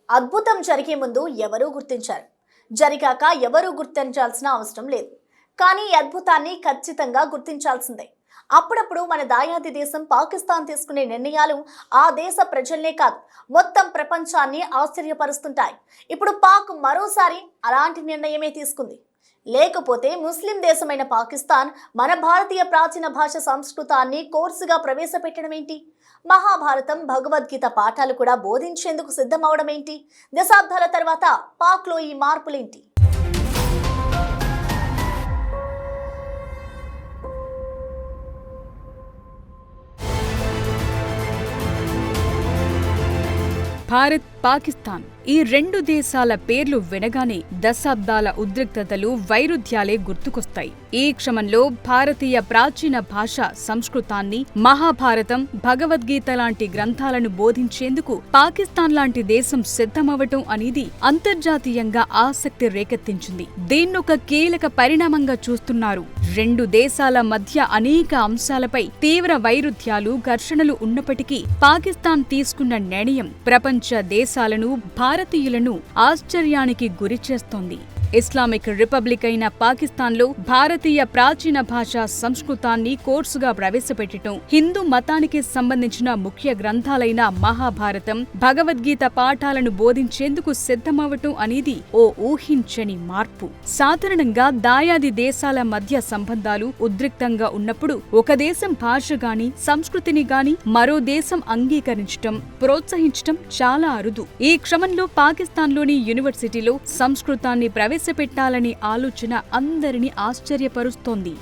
అద్భుతం జరిగే ముందు ఎవరూ గుర్తించారు. జరిగాక ఎవరూ గుర్తించాల్సిన అవసరం లేదు. కానీ ఈ అద్భుతాన్ని ఖచ్చితంగా గుర్తించాల్సిందే. అప్పుడప్పుడు మన దాయాది దేశం పాకిస్తాన్ తీసుకునే నిర్ణయాలు ఆ దేశ ప్రజల్నే కాదు, మొత్తం ప్రపంచాన్ని ఆశ్చర్యపరుస్తుంటాయి. ఇప్పుడు పాక్ మరోసారి అలాంటి నిర్ణయమే తీసుకుంది. లేకపోతే ముస్లిం దేశమైన పాకిస్తాన్ మన భారతీయ ప్రాచీన భాష సంస్కృతాన్ని కోర్సుగా ప్రవేశపెట్టడం ఏంటి? మహాభారతం, భగవద్గీత పాఠాలు కూడా బోధించేందుకు సిద్ధమవడం ఏంటి? దశాబ్దాల తర్వాత పాక్లో ఈ మార్పులేంటి? భారత్, పాకిస్తాన్ ఈ రెండు దేశాల పేర్లు వినగానే దశాబ్దాల ఉద్రిక్తతలు, వైరుధ్యాలే గుర్తుకొస్తాయి. ఈ క్రమంలో భారతీయ ప్రాచీన భాష సంస్కృతాన్ని, మహాభారతం, భగవద్గీత లాంటి గ్రంథాలను బోధించేందుకు పాకిస్తాన్ లాంటి దేశం సిద్ధమవటం అనేది అంతర్జాతీయంగా ఆసక్తి రేకెత్తించింది. దీన్నొక కీలక పరిణామంగా చూస్తున్నారు. రెండు దేశాల మధ్య అనేక అంశాలపై తీవ్ర వైరుధ్యాలు, ఘర్షణలు ఉన్నప్పటికీ పాకిస్తాన్ తీసుకున్న నిర్ణయం ప్రపంచ దేశాలను, భారతీయులను ఆశ్చర్యానికి గురిచేస్తోంది. ఇస్లామిక్ రిపబ్లిక్ అయిన పాకిస్తాన్లో భారతీయ ప్రాచీన భాష సంస్కృతాన్ని కోర్సుగా ప్రవేశపెట్టడం, హిందూ మతానికి సంబంధించిన ముఖ్య గ్రంథాలైన మహాభారతం, భగవద్గీత పాఠాలను బోధించేందుకు సిద్ధమవటం అనేది ఓ ఊహించని మార్పు. సాధారణంగా దాయాది దేశాల మధ్య సంబంధాలు ఉద్రిక్తంగా ఉన్నప్పుడు ఒక దేశం భాష గాని, సంస్కృతిని గాని మరో దేశం అంగీకరించటం, ప్రోత్సహించటం చాలా అరుదు. ఈ క్రమంలో పాకిస్తాన్లోని యూనివర్సిటీలో సంస్కృతాన్ని ప్రవేశపెట్టాలనే ఆలోచన అందరినీ ఆశ్చర్యపరుస్తోంది.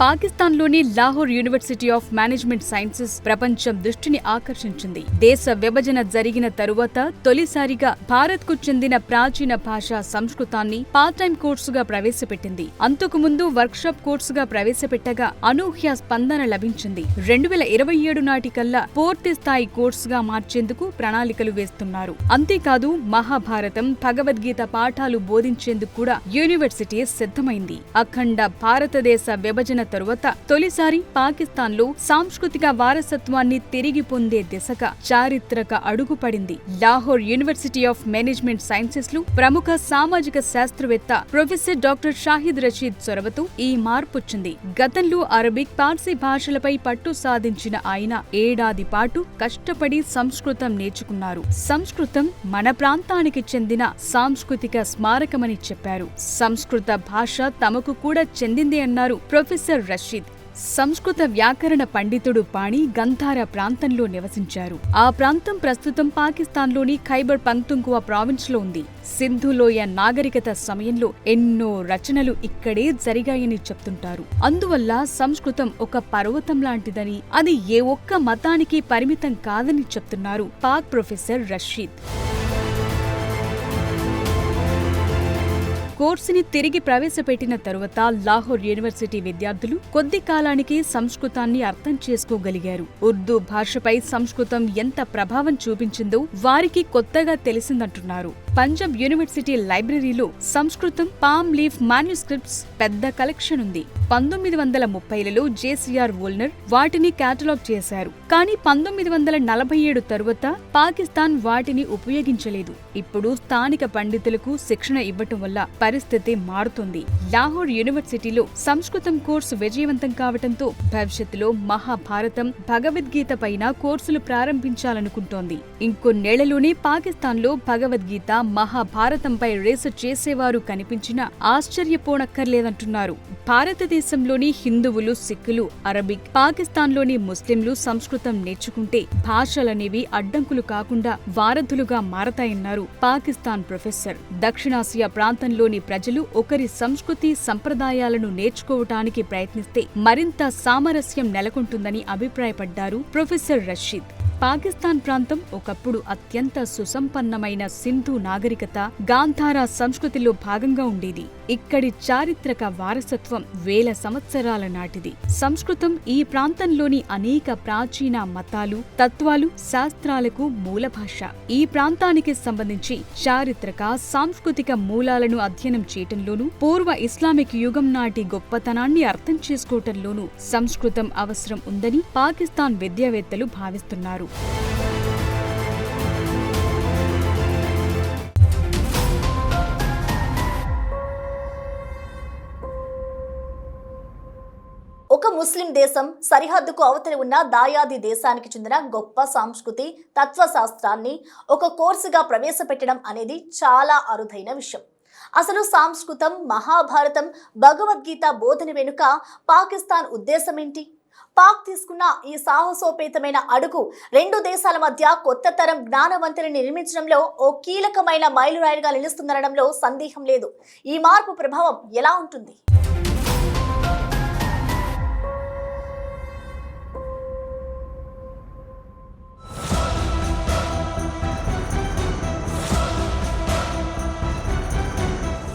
పాకిస్తాన్లోని Lahore university of management sciences ప్రపంచం దృష్టిని ఆకర్షించింది. దేశ విభజన జరిగిన తరువాత తొలిసారిగా భారత్కు చెందిన ప్రాచీన భాషా సంస్కృతాన్ని పార్ట్ టైం కోర్సుగా ప్రవేశపెట్టింది. అంతకుముందు వర్క్షాప్ కోర్సుగా ప్రవేశపెట్టగా అనూహ్య స్పందన లభించింది. 2027 నాటికల్లా పూర్తి స్థాయి కోర్సుగా మార్చేందుకు ప్రణాళికలు వేస్తున్నారు. అంతేకాదు మహాభారతం, భగవద్గీత పాఠాలు బోధించేందుకు కూడా యూనివర్సిటీ సిద్ధమైంది. అఖండ భారతదేశ విభజన తరువాత తొలిసారి పాకిస్తాన్లో సాంస్కృతిక వారసత్వాన్ని తిరిగి పొందే దిశగా చారిత్రక అడుగుపడింది. Lahore university of management sciences లో ప్రముఖ సామాజిక శాస్త్రవేత్త ప్రొఫెసర్ డాక్టర్ షాహిద్ రషీద్ చొరవతో ఈ మార్పొచ్చింది. గతంలో అరబిక్, పార్సీ భాషలపై పట్టు సాధించిన ఆయన ఏడాది పాటు కష్టపడి సంస్కృతం నేర్చుకున్నారు. సంస్కృతం మన ప్రాంతానికి చెందిన సాంస్కృతిక స్మారకమని చెప్పారు. సంస్కృత భాష తమకు కూడా చెందింది అన్నారు ప్రొఫెసర్ రషీద్. సంస్కృత వ్యాకరణ పండితుడు పాణి గంధార ప్రాంతంలో నివసించారు. ఆ ప్రాంతం ప్రస్తుతం పాకిస్తాన్లోని ఖైబర్ పఖ్తూన్ఖ్వా ప్రావిన్స్లో ఉంది. సింధులోయ నాగరికత సమయంలో ఎన్నో రచనలు ఇక్కడే జరిగాయని చెప్తుంటారు. అందువల్ల సంస్కృతం ఒక పర్వతం లాంటిదని, అది ఏ ఒక్క మతానికి పరిమితం కాదని చెప్తున్నారు పాక్ ప్రొఫెసర్ రషీద్. కోర్సుని తిరిగి ప్రవేశపెట్టిన తరువాత లాహోర్ యూనివర్సిటీ విద్యార్థులు కొద్ది కాలానికి సంస్కృతాన్ని అర్థం చేసుకోగలిగారు. ఉర్దూ భాషపై సంస్కృతం ఎంత ప్రభావం చూపించిందో వారికి కొత్తగా తెలిసిందంటున్నారు. పంజాబ్ యూనివర్సిటీ లైబ్రరీలో సంస్కృతం పామ్ లీఫ్ మాన్యుస్క్రిప్ట్స్ పెద్ద కలెక్షన్ ఉంది. 1930లలో జేసీఆర్ వోల్నర్ వాటిని కేటలాగ్ చేశారు. కానీ 1947 తరువాత పాకిస్తాన్ వాటిని ఉపయోగించలేదు. ఇప్పుడు స్థానిక పండితులకు శిక్షణ ఇవ్వటం వల్ల పరిస్థితి మారుతుంది. లాహోర్ యూనివర్సిటీలో సంస్కృతం కోర్సు విజయవంతం కావటంతో భవిష్యత్తులో మహాభారతం, భగవద్గీత పైన కోర్సులు ప్రారంభించాలనుకుంటోంది. ఇంకొన్నేళ్లలోనే పాకిస్తాన్లో భగవద్గీత, మహాభారతంపై రీసెర్చ్ చేసేవారు కనిపించినా ఆశ్చర్యపోనక్కర్లేదంటున్నారు. భారతదేశంలోని హిందువులు, సిక్కులు, అరబిక్, పాకిస్తాన్లోని ముస్లింలు సంస్కృతం నేర్చుకుంటే భాషలనేవి అడ్డంకులు కాకుండా వారధులుగా మారతాయన్నారు పాకిస్తాన్ ప్రొఫెసర్. దక్షిణాసియా ప్రాంతంలోని ప్రజలు ఒకరి సంస్కృతి, సంప్రదాయాలను నేర్చుకోవటానికి ప్రయత్నిస్తే మరింత సామరస్యం నెలకొంటుందని అభిప్రాయపడ్డారు ప్రొఫెసర్ రషీద్. పాకిస్తాన్ ప్రాంతం ఒకప్పుడు అత్యంత సుసంపన్నమైన సింధు నాగరికత, గాంధార సంస్కృతిలో భాగంగా ఉండేది. ఇక్కడి చారిత్రక వారసత్వం వేల సంవత్సరాల నాటిది. సంస్కృతం ఈ ప్రాంతంలోని అనేక ప్రాచీన మతాలు, తత్వాలు, శాస్త్రాలకు మూల భాష. ఈ ప్రాంతానికి సంబంధించి చారిత్రక, సాంస్కృతిక మూలాలను అధ్యయనం చేయటంలోనూ, పూర్వ ఇస్లామిక్ యుగం నాటి గొప్పతనాన్ని అర్థం చేసుకోవటంలోనూ సంస్కృతం అవసరం ఉందని పాకిస్తాన్ విద్యావేత్తలు భావిస్తున్నారు. ఒక ముస్లిం దేశం సరిహద్దుకు అవతలి ఉన్న దాయాది దేశానికి చెందిన గొప్ప సంస్కృతి, తత్వశాస్త్రాన్ని ఒక కోర్సుగా ప్రవేశపెట్టడం అనేది చాలా అరుదైన విషయం. అసలు సంస్కృతం, మహాభారతం, భగవద్గీత బోధన వెనుక పాకిస్తాన్ ఉద్దేశం ఏంటి? పాక్ తీసుకున్న ఈ సాహసోపేతమైన అడుగు రెండు దేశాల మధ్య కొత్త తరం జ్ఞానవంతుని నిర్మించడంలో ఓ కీలకమైన మైలురాయిగా నిలుస్తుందనడంలో సందేహం లేదు. ఈ మార్పు ప్రభావం ఎలా ఉంటుంది?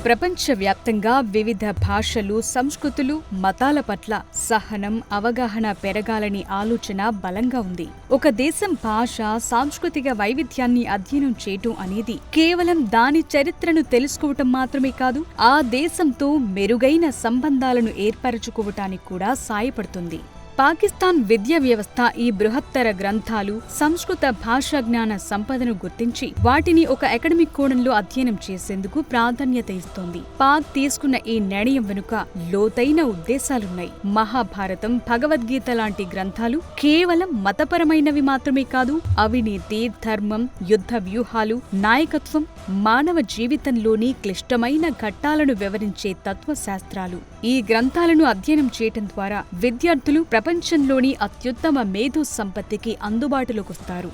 ప్రపంచవ్యాప్తంగా వివిధ భాషలు, సంస్కృతులు, మతాల పట్ల సహనం, అవగాహన పెరగాలని ఆలోచన బలంగా ఉంది. ఒక దేశం భాష, సాంస్కృతిక వైవిధ్యాన్ని అధ్యయనం చేయటం అనేది కేవలం దాని చరిత్రను తెలుసుకోవటం మాత్రమే కాదు, ఆ దేశంతో మెరుగైన సంబంధాలను ఏర్పరచుకోవటానికి కూడా సాయపడుతుంది. పాకిస్తాన్ విద్యా వ్యవస్థ ఈ బృహత్తర గ్రంథాలు, సంస్కృత భాషా జ్ఞాన సంపదను గుర్తించి వాటిని ఒక అకాడమిక్ కోణంలో అధ్యయనం చేసేందుకు ప్రాధాన్యత ఇస్తోంది. పాక్ తీసుకున్న ఈ నిర్ణయం వెనుక లోతైన ఉద్దేశాలున్నాయి. మహాభారతం, భగవద్గీత లాంటి గ్రంథాలు కేవలం మతపరమైనవి మాత్రమే కాదు, అవినీతి, ధర్మం, యుద్ధ వ్యూహాలు, నాయకత్వం, మానవ జీవితంలోని క్లిష్టమైన ఘట్టాలను వివరించే తత్వశాస్త్రాలు. ఈ గ్రంథాలను అధ్యయనం చేయటం ద్వారా విద్యార్థులు ప్రపంచంలోని అత్యుత్తమ మేధో సంపత్తికి అందుబాటులోకొస్తారు.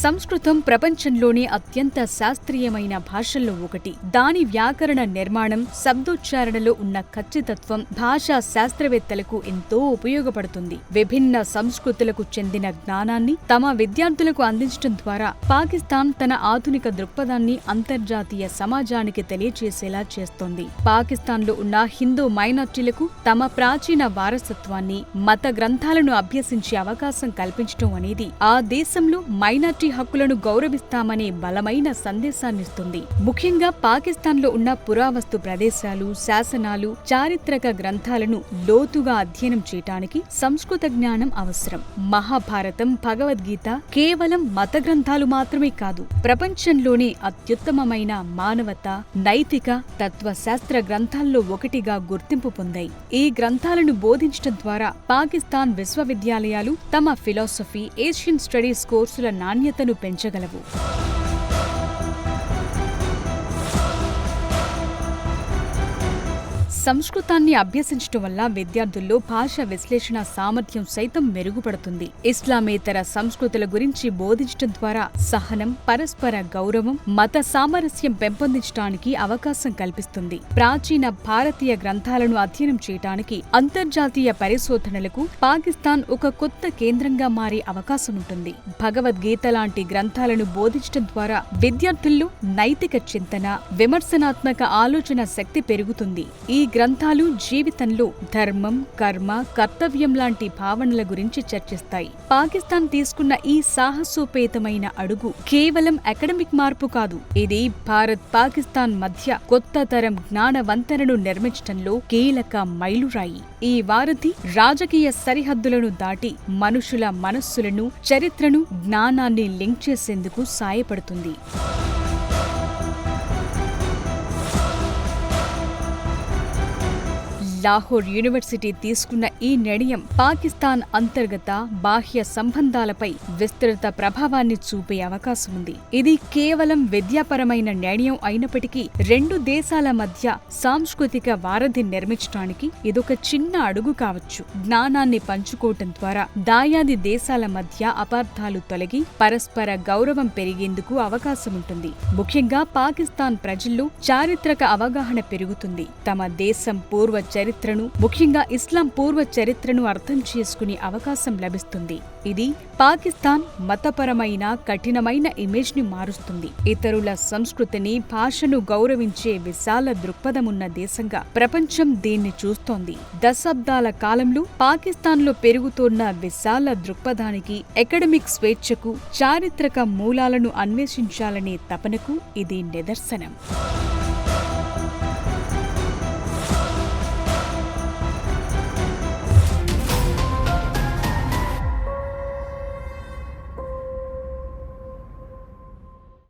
సంస్కృతం ప్రపంచంలోని అత్యంత శాస్త్రీయమైన భాషల్లో ఒకటి. దాని వ్యాకరణ నిర్మాణం, శబ్దోచ్చారణలో ఉన్న ఖచ్చితత్వం భాషా శాస్త్రవేత్తలకు ఎంతో ఉపయోగపడుతుంది. విభిన్న సంస్కృతులకు చెందిన జ్ఞానాన్ని తమ విద్యార్థులకు అందించడం ద్వారా పాకిస్తాన్ తన ఆధునిక దృక్పథాన్ని అంతర్జాతీయ సమాజానికి తెలియజేసేలా చేస్తోంది. పాకిస్తాన్లో ఉన్న హిందూ మైనార్టీలకు తమ ప్రాచీన వారసత్వాన్ని, మత గ్రంథాలను అభ్యసించే అవకాశం కల్పించడం అనేది ఆ దేశంలో మైనార్టీ హక్కులను గౌరవిస్తామనే బలమైన సందేశాన్నిస్తుంది. ముఖ్యంగా పాకిస్తాన్లో ఉన్న పురావస్తు ప్రదేశాలు, శాసనాలు, చారిత్రక గ్రంథాలను లోతుగా అధ్యయనం చేయటానికి సంస్కృత జ్ఞానం అవసరం. మహాభారతం, భగవద్గీత కేవలం మత గ్రంథాలు మాత్రమే కాదు, ప్రపంచంలోని అత్యుత్తమమైన మానవత, నైతిక, తత్వశాస్త్ర గ్రంథాల్లో ఒకటిగా గుర్తింపు పొందాయి. ఈ గ్రంథాలను బోధించడం ద్వారా పాకిస్తాన్ విశ్వవిద్యాలయాలు తమ ఫిలాసఫీ, ఏషియన్ స్టడీస్ కోర్సుల నాణ్యతను పెంచగలవు. సంస్కృతాన్ని అభ్యసించడం వల్ల విద్యార్థుల్లో భాష విశ్లేషణ సామర్థ్యం సైతం మెరుగుపడుతుంది. ఇస్లామేతర సంస్కృతుల గురించి బోధించడం ద్వారా సహనం, పరస్పర గౌరవం, మత సామరస్యం పెంపొందించడానికి అవకాశం కల్పిస్తుంది. ప్రాచీన భారతీయ గ్రంథాలను అధ్యయనం చేయడానికి అంతర్జాతీయ పరిశోధనలకు పాకిస్తాన్ ఒక కొత్త కేంద్రంగా మారే అవకాశం ఉంటుంది. భగవద్గీత లాంటి గ్రంథాలను బోధించడం ద్వారా విద్యార్థుల్లో నైతిక చింతన, విమర్శనాత్మక ఆలోచన శక్తి పెరుగుతుంది. ఈ గ్రంథాలు జీవితంలో ధర్మం, కర్మ, కర్తవ్యం లాంటి భావనల గురించి చర్చిస్తాయి. పాకిస్తాన్ తీసుకున్న ఈ సాహసోపేతమైన అడుగు కేవలం అకాడమిక్ మార్పు కాదు, ఇది భారత్, పాకిస్తాన్ మధ్య కొత్త తరం జ్ఞానవంతనను నిర్మించడంలో కీలక మైలురాయి. ఈ వారధి రాజకీయ సరిహద్దులను దాటి మనుషుల మనస్సులను, చరిత్రను, జ్ఞానాన్ని లింక్ చేసేందుకు సాయపడుతుంది. లాహోర్ యూనివర్సిటీ తీసుకున్న ఈ నిర్ణయం పాకిస్తాన్ అంతర్గత, బాహ్య సంబంధాలపై విస్తృత ప్రభావాన్ని చూపే అవకాశం ఉంది. ఇది కేవలం విద్యాపరమైన నిర్ణయం అయినప్పటికీ రెండు దేశాల మధ్య సాంస్కృతిక వారధి నిర్మించడానికి ఇదొక చిన్న అడుగు కావచ్చు. జ్ఞానాన్ని పంచుకోవటం ద్వారా దాయాది దేశాల మధ్య అపార్థాలు తొలగి పరస్పర గౌరవం పెరిగేందుకు అవకాశముంటుంది. ముఖ్యంగా పాకిస్తాన్ ప్రజల్లో చారిత్రక అవగాహన పెరుగుతుంది. తమ దేశం పూర్వ చరిత్ర చరిత్రను, ముఖ్యంగా ఇస్లాం పూర్వ చరిత్రను అర్థం చేసుకునే అవకాశం లభిస్తుంది. ఇది పాకిస్తాన్ మతపరమైన కఠినమైన ఇమేజ్ ని మారుస్తుంది. ఇతరుల సంస్కృతిని, భాషను గౌరవించే విశాల దృక్పథమున్న దేశంగా ప్రపంచం దీన్ని చూస్తోంది. దశాబ్దాల కాలంలో పాకిస్తాన్లో పెరుగుతోన్న విశాల దృక్పథానికి, అకాడమిక్ స్వేచ్ఛకు, చారిత్రక మూలాలను అన్వేషించాలనే తపనకు ఇది నిదర్శనం.